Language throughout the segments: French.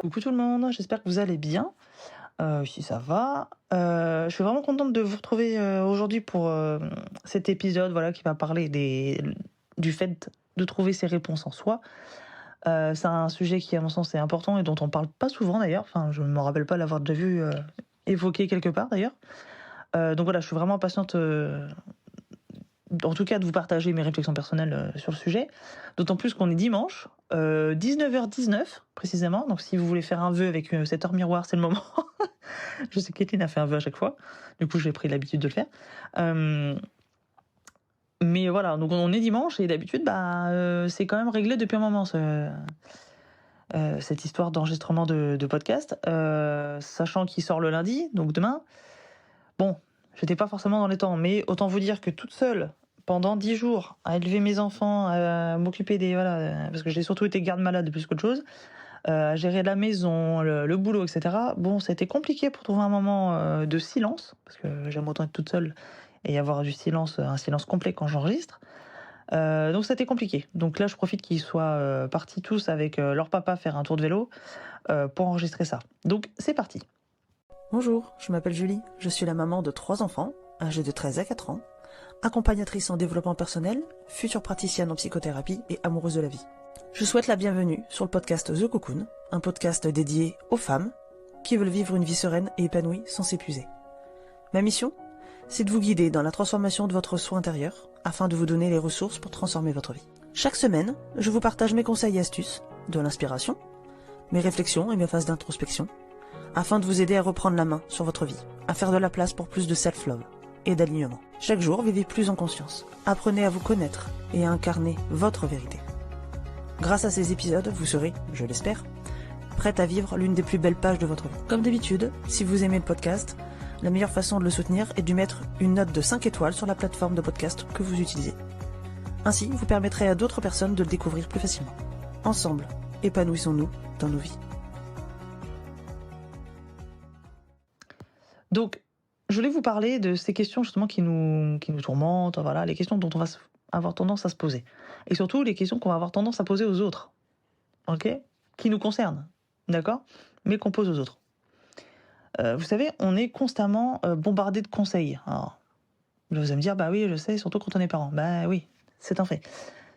Coucou tout le monde, j'espère que vous allez bien. Ici ça va. Je suis vraiment contente de vous retrouver aujourd'hui pour cet épisode voilà, qui va parler du fait de trouver ses réponses en soi. C'est un sujet qui, à mon sens, est important et dont on parle pas souvent d'ailleurs. Enfin, je ne me rappelle pas l'avoir déjà vu évoqué quelque part d'ailleurs. Donc voilà, je suis vraiment impatiente en tout cas de vous partager mes réflexions personnelles sur le sujet. D'autant plus qu'on est dimanche, 19h19 précisément. Donc si vous voulez faire un vœu avec cette heure miroir, c'est le moment. Je sais que Kathleen a fait un vœu à chaque fois. Du coup, j'ai pris l'habitude de le faire. Euh, mais voilà, donc on est dimanche et d'habitude, c'est quand même réglé depuis un moment cette histoire d'enregistrement de podcast. Sachant qu'il sort le lundi, donc demain. Bon, j'étais pas forcément dans les temps, mais autant vous dire que toute seule, pendant 10 jours, à élever mes enfants, à m'occuper des... Voilà, parce que j'ai surtout été garde-malade plus qu'autre chose, à gérer la maison, le boulot, etc. Bon, ça a été compliqué pour trouver un moment de silence, parce que j'aime autant être toute seule et avoir du silence, un silence complet quand j'enregistre. Donc ça a été compliqué. Donc là, je profite qu'ils soient partis tous avec leur papa faire un tour de vélo pour enregistrer ça. Donc c'est parti. Bonjour, je m'appelle Julie, je suis la maman de 3 enfants, âgés de 13 à 4 ans, accompagnatrice en développement personnel, future praticienne en psychothérapie et amoureuse de la vie. Je souhaite la bienvenue sur le podcast The Cocoon, un podcast dédié aux femmes qui veulent vivre une vie sereine et épanouie sans s'épuiser. Ma mission, c'est de vous guider dans la transformation de votre soi intérieur afin de vous donner les ressources pour transformer votre vie. Chaque semaine, je vous partage mes conseils et astuces, de l'inspiration, mes réflexions et mes phases d'introspection, afin de vous aider à reprendre la main sur votre vie, à faire de la place pour plus de self-love et d'alignement. Chaque jour, vivez plus en conscience. Apprenez à vous connaître et à incarner votre vérité. Grâce à ces épisodes, vous serez, je l'espère, prête à vivre l'une des plus belles pages de votre vie. Comme d'habitude, si vous aimez le podcast, la meilleure façon de le soutenir est de lui mettre une note de 5 étoiles sur la plateforme de podcast que vous utilisez. Ainsi, vous permettrez à d'autres personnes de le découvrir plus facilement. Ensemble, épanouissons-nous dans nos vies. Donc, je voulais vous parler de ces questions justement qui nous tourmentent, voilà, les questions dont on va avoir tendance à se poser. Et surtout, les questions qu'on va avoir tendance à poser aux autres, ok, qui nous concernent, d'accord, mais qu'on pose aux autres. Vous savez, on est constamment bombardé de conseils. Alors, vous allez me dire, bah oui, je sais, surtout quand on est parent. Bah oui, c'est un fait.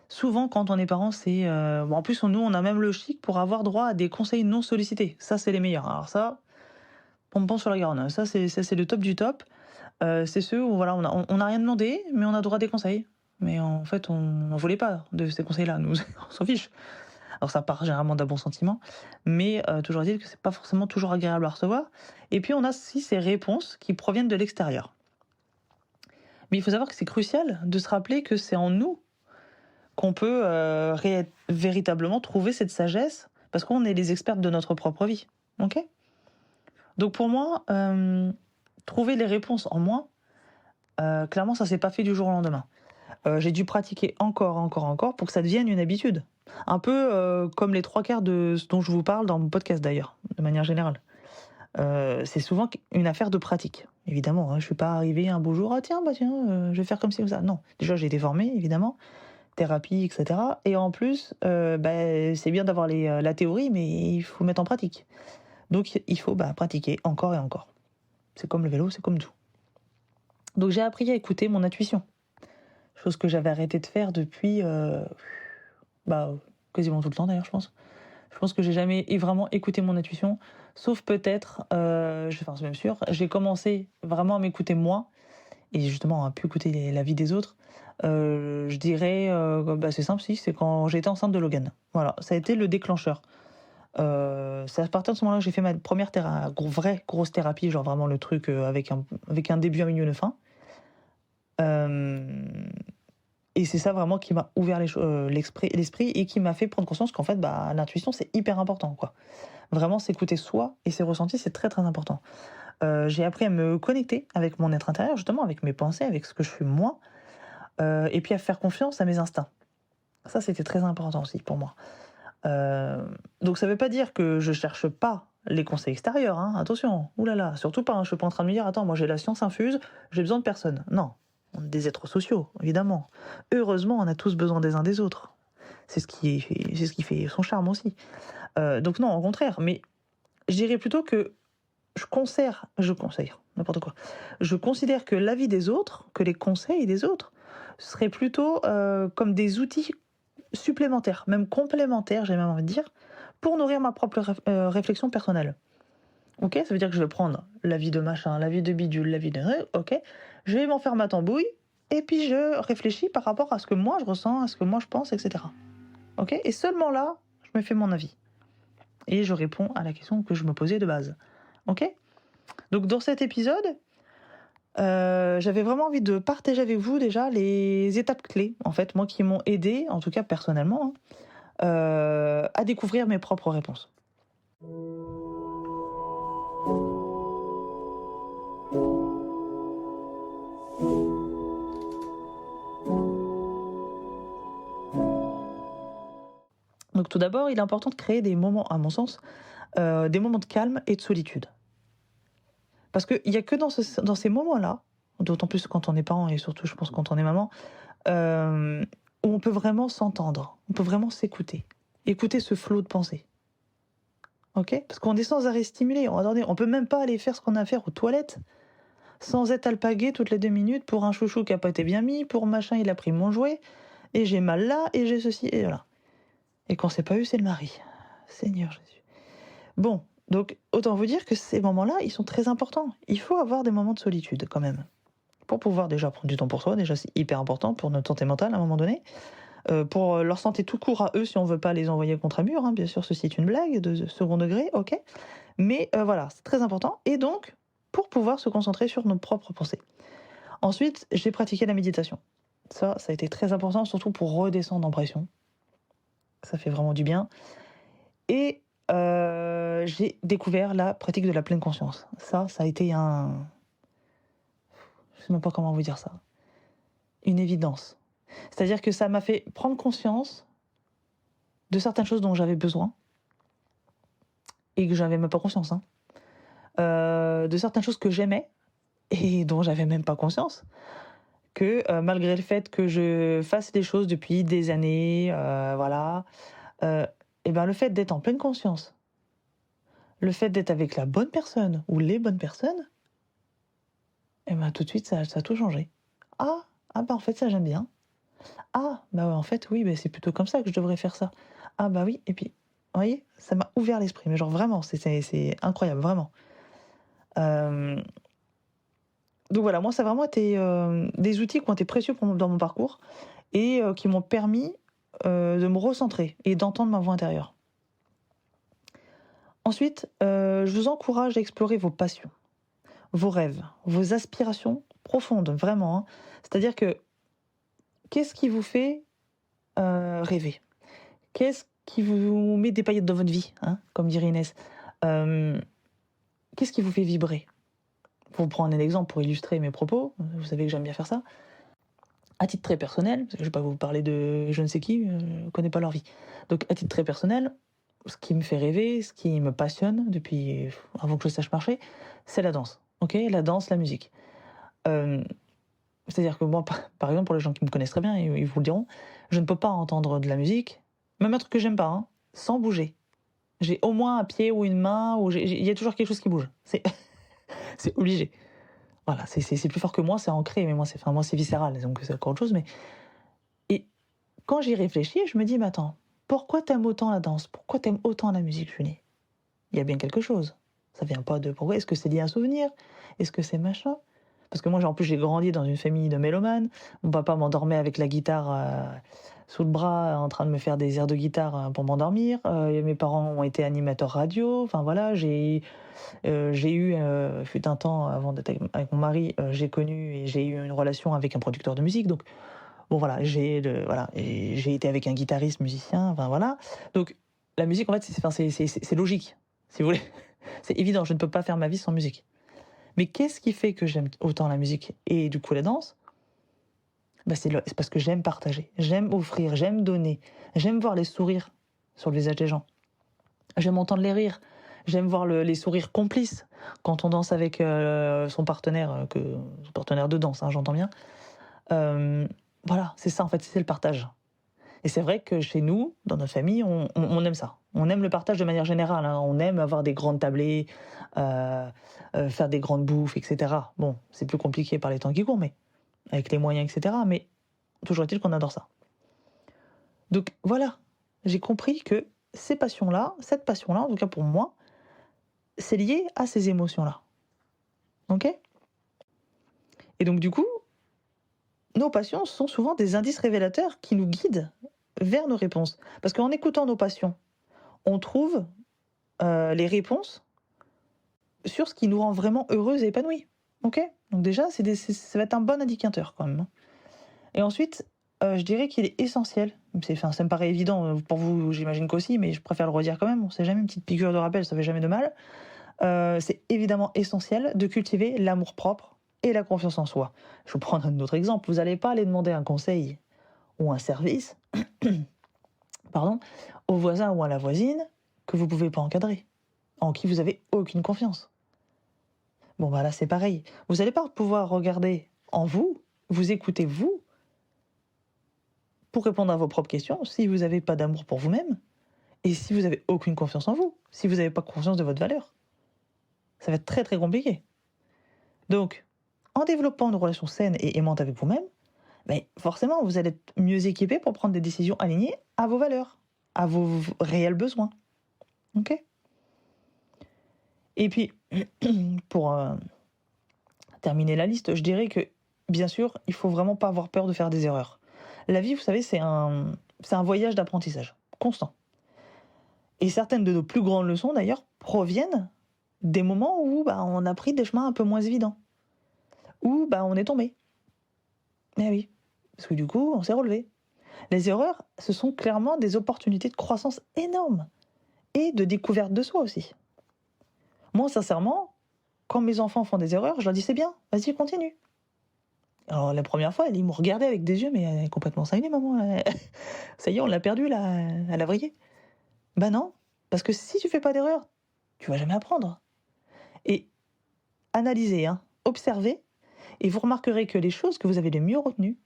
Souvent, quand on est parent, c'est... en plus, nous, on a même le chic pour avoir droit à des conseils non sollicités. Ça, c'est les meilleurs. Alors ça... Pompon sur la Garonne. Ça, c'est le top du top. C'est ceux où voilà, on n'a rien demandé, mais on a droit à des conseils. Mais en fait, on n'en voulait pas de ces conseils-là. Nous, on s'en fiche. Alors ça part généralement d'un bon sentiment, mais toujours est-il que c'est pas forcément toujours agréable à recevoir. Et puis on a aussi ces réponses qui proviennent de l'extérieur. Mais il faut savoir que c'est crucial de se rappeler que c'est en nous qu'on peut véritablement trouver cette sagesse, parce qu'on est les experts de notre propre vie. Ok ? Donc pour moi, trouver les réponses en moi, clairement, ça s'est pas fait du jour au lendemain. J'ai dû pratiquer encore pour que ça devienne une habitude. Un peu comme les 3/4 de ce dont je vous parle dans mon podcast d'ailleurs, de manière générale. C'est souvent une affaire de pratique, évidemment. Je suis pas arrivée un beau jour, je vais faire comme ci comme ça. Non, déjà j'ai été formée, évidemment, thérapie, etc. Et en plus, c'est bien d'avoir la théorie, mais il faut mettre en pratique. Donc il faut pratiquer encore et encore. C'est comme le vélo, c'est comme tout. Donc j'ai appris à écouter mon intuition. Chose que j'avais arrêté de faire depuis quasiment tout le temps d'ailleurs, je pense. Je pense que j'ai jamais vraiment écouté mon intuition, sauf peut-être, c'est même sûr, j'ai commencé vraiment à m'écouter moi, et justement à plus écouter la vie des autres. Je dirais, c'est simple, c'est quand j'étais enceinte de Logan. Voilà, ça a été le déclencheur. C'est à partir de ce moment-là que j'ai fait ma première vraie grosse thérapie, genre vraiment le truc avec un début, un milieu, une fin. Et c'est ça vraiment qui m'a ouvert l'esprit et qui m'a fait prendre conscience qu'en fait, l'intuition, c'est hyper important, quoi. Vraiment, s'écouter soi et ses ressentis, c'est très, très important. J'ai appris à me connecter avec mon être intérieur, justement, avec mes pensées, avec ce que je suis moi, et puis à faire confiance à mes instincts. Ça, c'était très important aussi pour moi. Donc ça veut pas dire que je cherche pas les conseils extérieurs, hein, attention, oulala, surtout pas, je suis pas en train de me dire, attends, moi j'ai la science infuse, j'ai besoin de personne. Non, on est des êtres sociaux, évidemment. Heureusement, on a tous besoin des uns des autres. C'est ce qui fait son charme aussi. Donc non, au contraire, mais Je dirais plutôt que je considère que l'avis des autres, que les conseils des autres, seraient plutôt comme des outils supplémentaires, même complémentaires, j'ai même envie de dire, pour nourrir ma propre réflexion personnelle. Ok, ça veut dire que je vais prendre l'avis de machin, l'avis de bidule, l'avis de... Ok, je vais m'en faire ma tambouille, et puis je réfléchis par rapport à ce que moi je ressens, à ce que moi je pense, etc. Ok, et seulement là, je me fais mon avis. Et je réponds à la question que je me posais de base. Ok ? Donc dans cet épisode, j'avais vraiment envie de partager avec vous déjà les étapes clés, en fait, moi qui m'ont aidé, en tout cas personnellement, à découvrir mes propres réponses. Donc tout d'abord, il est important de créer des moments, à mon sens, des moments de calme et de solitude. Parce qu'il n'y a que dans ces moments-là, d'autant plus quand on est parent et surtout, je pense, quand on est maman, où on peut vraiment s'entendre, on peut vraiment s'écouter, écouter ce flot de pensée. Ok ? Parce qu'on est sans arrêt stimulé. On peut même pas aller faire ce qu'on a à faire aux toilettes sans être alpagué toutes les 2 minutes pour un chouchou qui a pas été bien mis, pour machin, il a pris mon jouet, et j'ai mal là, et j'ai ceci, et voilà. Et quand c'est pas eu, c'est le mari. Seigneur Jésus. Bon, donc autant vous dire que ces moments-là, ils sont très importants. Il faut avoir des moments de solitude quand même. Pour pouvoir déjà prendre du temps pour soi, déjà c'est hyper important pour notre santé mentale à un moment donné. Pour leur santé tout court à eux, si on veut pas les envoyer contre un mur, hein, bien sûr, ceci est une blague de second degré, ok. Mais voilà, c'est très important. Et donc, pour pouvoir se concentrer sur nos propres pensées. Ensuite, j'ai pratiqué la méditation. Ça a été très important, surtout pour redescendre en pression. Ça fait vraiment du bien. Et j'ai découvert la pratique de la pleine conscience. Ça a été je sais même pas comment vous dire ça. Une évidence. C'est-à-dire que ça m'a fait prendre conscience de certaines choses dont j'avais besoin et que j'avais même pas conscience. De certaines choses que j'aimais et dont j'avais même pas conscience. Que malgré le fait que je fasse les choses depuis des années, et ben le fait d'être en pleine conscience, le fait d'être avec la bonne personne ou les bonnes personnes, et ben tout de suite ça a tout changé. Ah bah en fait ça j'aime bien. Ah bah ouais, en fait oui, bah, c'est plutôt comme ça que je devrais faire ça. Ah bah oui, et puis vous voyez, ça m'a ouvert l'esprit, mais genre vraiment, c'est incroyable, vraiment. Donc voilà, moi ça a vraiment été des outils qui ont été précieux dans mon parcours et qui m'ont permis de me recentrer et d'entendre ma voix intérieure. Ensuite, je vous encourage à explorer vos passions, vos rêves, vos aspirations profondes, vraiment. Hein. C'est-à-dire que qu'est-ce qui vous fait rêver ? Qu'est-ce qui vous met des paillettes dans votre vie, hein, comme dirait Inès ? Qu'est-ce qui vous fait vibrer ? Pour prendre un exemple, pour illustrer mes propos, vous savez que j'aime bien faire ça. À titre très personnel, parce que je ne vais pas vous parler de je ne sais qui, je ne connais pas leur vie. Donc à titre très personnel, ce qui me fait rêver, ce qui me passionne depuis avant que je sache marcher, c'est la danse. Ok, la danse, la musique. C'est-à-dire que moi, par exemple, pour les gens qui me connaissent très bien, ils vous le diront, je ne peux pas entendre de la musique, même un truc que j'aime pas, hein, sans bouger. J'ai au moins un pied ou une main, ou il y a toujours quelque chose qui bouge. C'est obligé. Voilà, c'est plus fort que moi, c'est ancré, mais moi c'est viscéral, donc c'est encore autre chose. Et quand j'y réfléchis, je me dis, mais attends, pourquoi t'aimes autant la danse ? Pourquoi t'aimes autant la musique, Julie ? Il y a bien quelque chose. Ça vient pas de pourquoi ? Est-ce que c'est lié à un souvenir ? Est-ce que c'est machin ? Parce que moi, en plus, j'ai grandi dans une famille de mélomanes. Mon papa m'endormait avec la guitare sous le bras, en train de me faire des airs de guitare pour m'endormir. Mes parents ont été animateurs radio. Enfin voilà, j'ai eu, fut un temps, avant d'être avec mon mari, j'ai connu et j'ai eu une relation avec un producteur de musique. Donc, bon voilà, j'ai été avec un guitariste musicien. Enfin voilà. Donc, la musique, en fait, c'est logique, si vous voulez. C'est évident, je ne peux pas faire ma vie sans musique. Mais qu'est-ce qui fait que j'aime autant la musique et du coup la danse ? C'est parce que j'aime partager, j'aime offrir, j'aime donner, j'aime voir les sourires sur le visage des gens. J'aime entendre les rires, j'aime voir les sourires complices quand on danse avec son partenaire de danse, hein, j'entends bien. Voilà, c'est ça en fait, c'est le partage. Et c'est vrai que chez nous, dans notre famille, on aime ça. On aime le partage de manière générale, hein. On aime avoir des grandes tablées, faire des grandes bouffes, etc. Bon, c'est plus compliqué par les temps qui courent, mais avec les moyens, etc. Mais toujours est-il qu'on adore ça. Donc voilà, j'ai compris que cette passion-là, en tout cas pour moi, c'est lié à ces émotions-là. Ok ? Et donc du coup, nos passions sont souvent des indices révélateurs qui nous guident vers nos réponses. Parce qu'en écoutant nos passions, on trouve les réponses sur ce qui nous rend vraiment heureux et épanouis. Ok ? Donc déjà, ça va être un bon indicateur quand même. Et ensuite, je dirais qu'il est essentiel, ça me paraît évident, pour vous j'imagine qu'aussi, mais je préfère le redire quand même, on ne sait jamais, une petite piqûre de rappel, ça fait jamais de mal. C'est évidemment essentiel de cultiver l'amour-propre et la confiance en soi. Je vais vous prendre un autre exemple. Vous n'allez pas aller demander un conseil ou un service au voisin ou à la voisine que vous ne pouvez pas encadrer, en qui vous n'avez aucune confiance. Bon, bah là, c'est pareil. Vous n'allez pas pouvoir regarder en vous, vous écouter vous, pour répondre à vos propres questions si vous n'avez pas d'amour pour vous-même et si vous n'avez aucune confiance en vous, si vous n'avez pas confiance de votre valeur. Ça va être très très compliqué. Donc, en développant une relation saine et aimante avec vous-même, mais forcément, vous allez être mieux équipé pour prendre des décisions alignées à vos valeurs, à vos réels besoins. Ok ? Et puis, pour terminer la liste, je dirais que, bien sûr, il ne faut vraiment pas avoir peur de faire des erreurs. La vie, vous savez, c'est un voyage d'apprentissage constant. Et certaines de nos plus grandes leçons, d'ailleurs, proviennent des moments où on a pris des chemins un peu moins évidents. Où on est tombé. Eh oui, parce que du coup, on s'est relevé. Les erreurs, ce sont clairement des opportunités de croissance énormes. Et de découverte de soi aussi. Moi, sincèrement, quand mes enfants font des erreurs, je leur dis c'est bien, vas-y, continue. Alors la première fois, ils m'ont regardé avec des yeux, mais elle est complètement cinglée, maman. Ça y est, on l'a perdue, là, à la vriller. Ben non, parce que si tu fais pas d'erreur, tu vas jamais apprendre. Et analysez, observez, et vous remarquerez que les choses que vous avez les mieux retenues,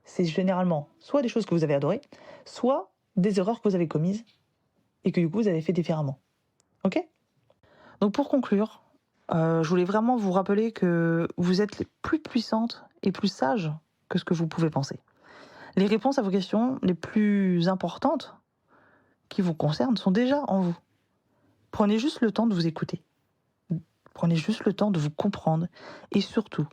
c'est généralement soit des choses que vous avez adorées, soit des erreurs que vous avez commises et que du coup vous avez fait différemment. Ok ? Donc pour conclure, je voulais vraiment vous rappeler que vous êtes les plus puissantes et plus sages que ce que vous pouvez penser. Les réponses à vos questions les plus importantes qui vous concernent sont déjà en vous. Prenez juste le temps de vous écouter. Prenez juste le temps de vous comprendre. Et surtout,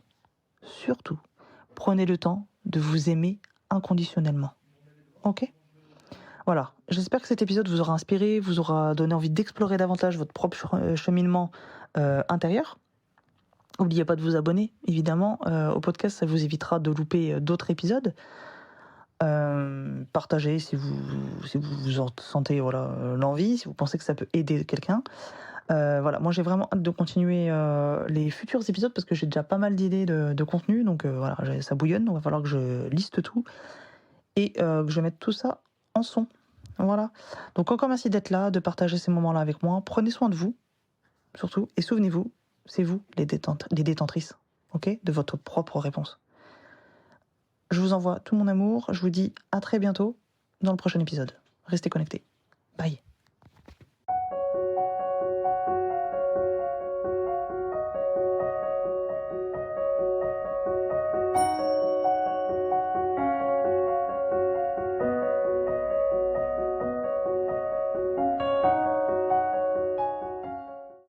prenez le temps de vous aimer inconditionnellement. Ok ? Voilà, j'espère que cet épisode vous aura inspiré, vous aura donné envie d'explorer davantage votre propre cheminement intérieur. N'oubliez pas de vous abonner, évidemment, au podcast, ça vous évitera de louper d'autres épisodes. Partagez si vous en sentez l'envie, si vous pensez que ça peut aider quelqu'un. Moi j'ai vraiment hâte de continuer les futurs épisodes parce que j'ai déjà pas mal d'idées de contenu, donc ça bouillonne, donc il va falloir que je liste tout et que je mette tout ça en son. Voilà. Donc encore merci d'être là, de partager ces moments-là avec moi. Prenez soin de vous, surtout, et souvenez-vous, c'est vous les détentrices, ok, de votre propre réponse. Je vous envoie tout mon amour, je vous dis à très bientôt dans le prochain épisode. Restez connectés. Bye.